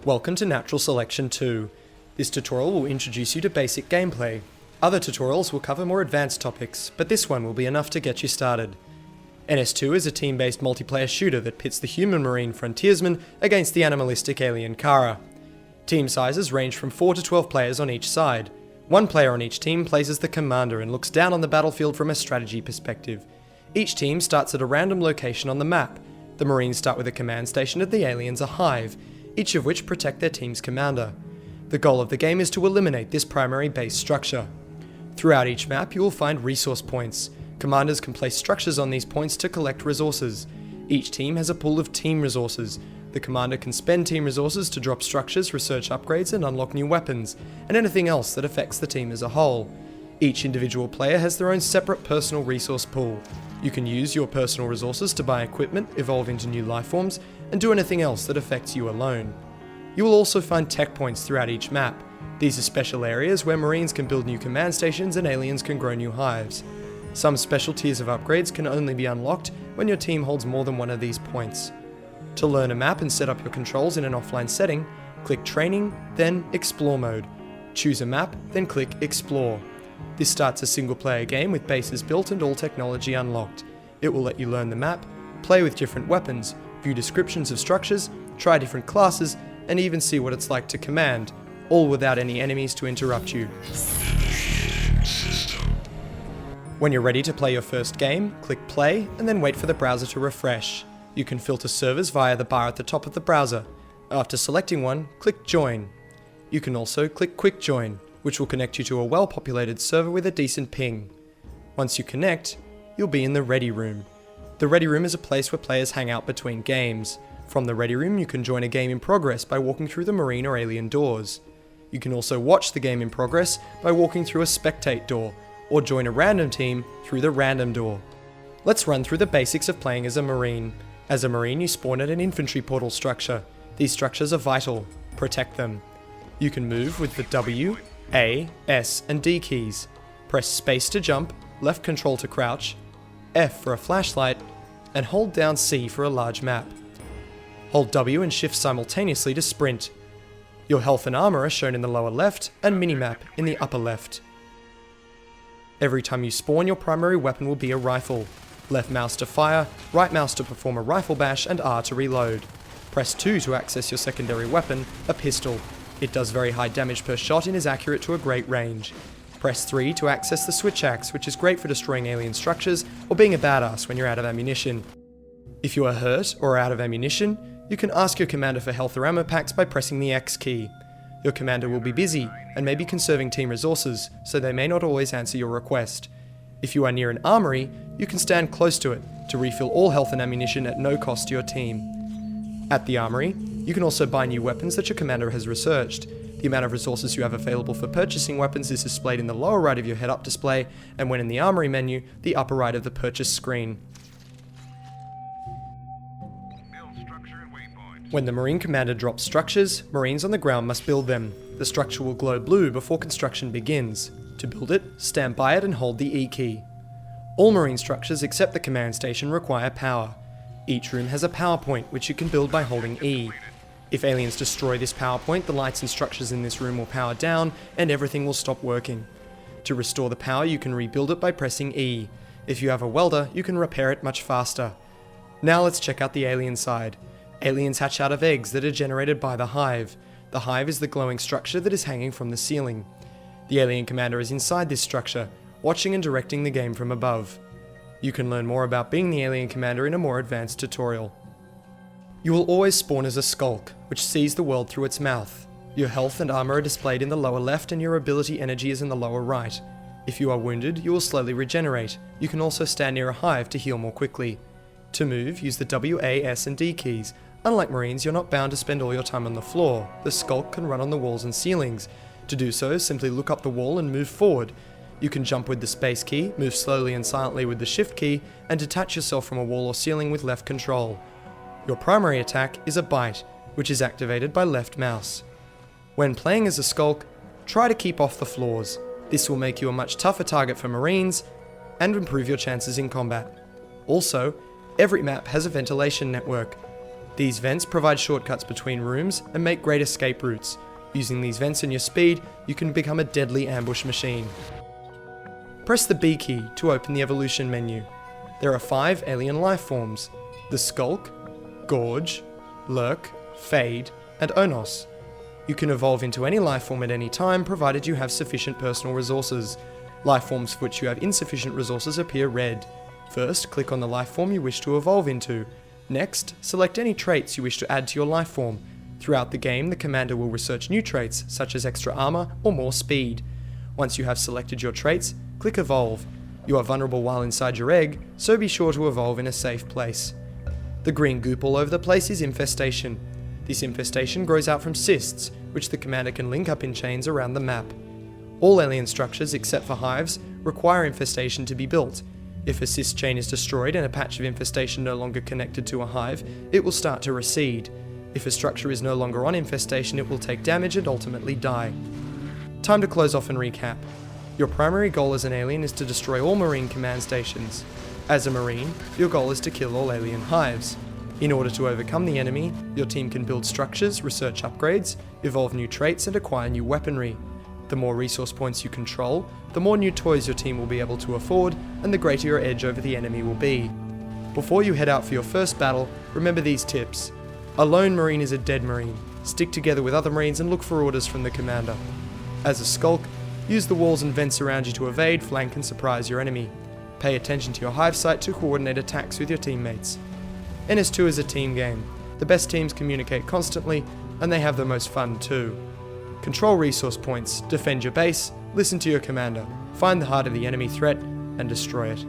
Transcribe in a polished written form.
Welcome to Natural Selection 2. This tutorial will introduce you to basic gameplay. Other tutorials will cover more advanced topics, but this one will be enough to get you started. NS2 is a team-based multiplayer shooter that pits the human marine frontiersman against the animalistic alien Kara. Team sizes range from 4 to 12 players on each side. One player on each team plays as the commander and looks down on the battlefield from a strategy perspective. Each team starts at a random location on the map. The Marines start with a command station and the aliens a hive, each of which protect their team's commander. The goal of the game is to eliminate this primary base structure. Throughout each map you will find resource points. Commanders can place structures on these points to collect resources. Each team has a pool of team resources. The commander can spend team resources to drop structures, research upgrades and unlock new weapons, and anything else that affects the team as a whole. Each individual player has their own separate personal resource pool. You can use your personal resources to buy equipment, evolve into new lifeforms, and do anything else that affects you alone. You will also find tech points throughout each map. These are special areas where Marines can build new command stations and aliens can grow new hives. Some special tiers of upgrades can only be unlocked when your team holds more than one of these points. To learn a map and set up your controls in an offline setting, click Training, then Explore mode. Choose a map, then click Explore. This starts a single player game with bases built and all technology unlocked. It will let you learn the map, play with different weapons, view descriptions of structures, try different classes, and even see what it's like to command, all without any enemies to interrupt you. When you're ready to play your first game, click play and then wait for the browser to refresh. You can filter servers via the bar at the top of the browser. After selecting one, click join. You can also click quick join, which will connect you to a well-populated server with a decent ping. Once you connect, you'll be in the ready room. The ready room is a place where players hang out between games. From the ready room you can join a game in progress by walking through the marine or alien doors. You can also watch the game in progress by walking through a spectate door, or join a random team through the random door. Let's run through the basics of playing as a marine. As a marine you spawn at an infantry portal structure. These structures are vital. Protect them. You can move with the W, A, S and D keys. Press space to jump, left control to crouch, F for a flashlight, and hold down C for a large map. Hold W and shift simultaneously to sprint. Your health and armor are shown in the lower left and minimap in the upper left. Every time you spawn, your primary weapon will be a rifle. Left mouse to fire, right mouse to perform a rifle bash, and R to reload. Press 2 to access your secondary weapon, a pistol. It does very high damage per shot and is accurate to a great range. Press 3 to access the switch axe, which is great for destroying alien structures or being a badass when you're out of ammunition. If you are hurt or out of ammunition, you can ask your commander for health or ammo packs by pressing the X key. Your commander will be busy and may be conserving team resources, so they may not always answer your request. If you are near an armory, you can stand close to it to refill all health and ammunition at no cost to your team. At the armory, you can also buy new weapons that your commander has researched. The amount of resources you have available for purchasing weapons is displayed in the lower right of your head-up display, and when in the armory menu, the upper right of the purchase screen. When the Marine commander drops structures, Marines on the ground must build them. The structure will glow blue before construction begins. To build it, stand by it and hold the E key. All Marine structures except the command station require power. Each room has a power point which you can build by holding E. If aliens destroy this power point, the lights and structures in this room will power down and everything will stop working. To restore the power you can rebuild it by pressing E. If you have a welder, you can repair it much faster. Now let's check out the alien side. Aliens hatch out of eggs that are generated by the hive. The hive is the glowing structure that is hanging from the ceiling. The alien commander is inside this structure, watching and directing the game from above. You can learn more about being the alien commander in a more advanced tutorial. You will always spawn as a skulk, which sees the world through its mouth. Your health and armor are displayed in the lower left and your ability energy is in the lower right. If you are wounded, you will slowly regenerate. You can also stand near a hive to heal more quickly. To move, use the W, A, S and D keys. Unlike Marines, you're not bound to spend all your time on the floor. The skulk can run on the walls and ceilings. To do so, simply look up the wall and move forward. You can jump with the space key, move slowly and silently with the shift key, and detach yourself from a wall or ceiling with left control. Your primary attack is a bite, which is activated by left mouse. When playing as a skulk, try to keep off the floors. This will make you a much tougher target for Marines and improve your chances in combat. Also, every map has a ventilation network. These vents provide shortcuts between rooms and make great escape routes. Using these vents and your speed, you can become a deadly ambush machine. Press the B key to open the evolution menu. There are 5 alien life forms: the Skulk, Gorge, Lurk, Fade, and Onos. You can evolve into any life form at any time, provided you have sufficient personal resources. Life forms for which you have insufficient resources appear red. First, click on the life form you wish to evolve into. Next, select any traits you wish to add to your life form. Throughout the game, the commander will research new traits, such as extra armor or more speed. Once you have selected your traits, click Evolve. You are vulnerable while inside your egg, so be sure to evolve in a safe place. The green goop all over the place is infestation. This infestation grows out from cysts, which the commander can link up in chains around the map. All alien structures, except for hives, require infestation to be built. If a cyst chain is destroyed and a patch of infestation no longer connected to a hive, it will start to recede. If a structure is no longer on infestation, it will take damage and ultimately die. Time to close off and recap. Your primary goal as an alien is to destroy all marine command stations. As a marine, your goal is to kill all alien hives. In order to overcome the enemy, your team can build structures, research upgrades, evolve new traits, and acquire new weaponry. The more resource points you control, the more new toys your team will be able to afford, and the greater your edge over the enemy will be. Before you head out for your first battle, remember these tips. A lone marine is a dead marine. Stick together with other marines and look for orders from the commander. As a skulk, use the walls and vents around you to evade, flank, and surprise your enemy. Pay attention to your hive site to coordinate attacks with your teammates. NS2 is a team game. The best teams communicate constantly, and they have the most fun too. Control resource points, defend your base, listen to your commander, find the heart of the enemy threat, and destroy it.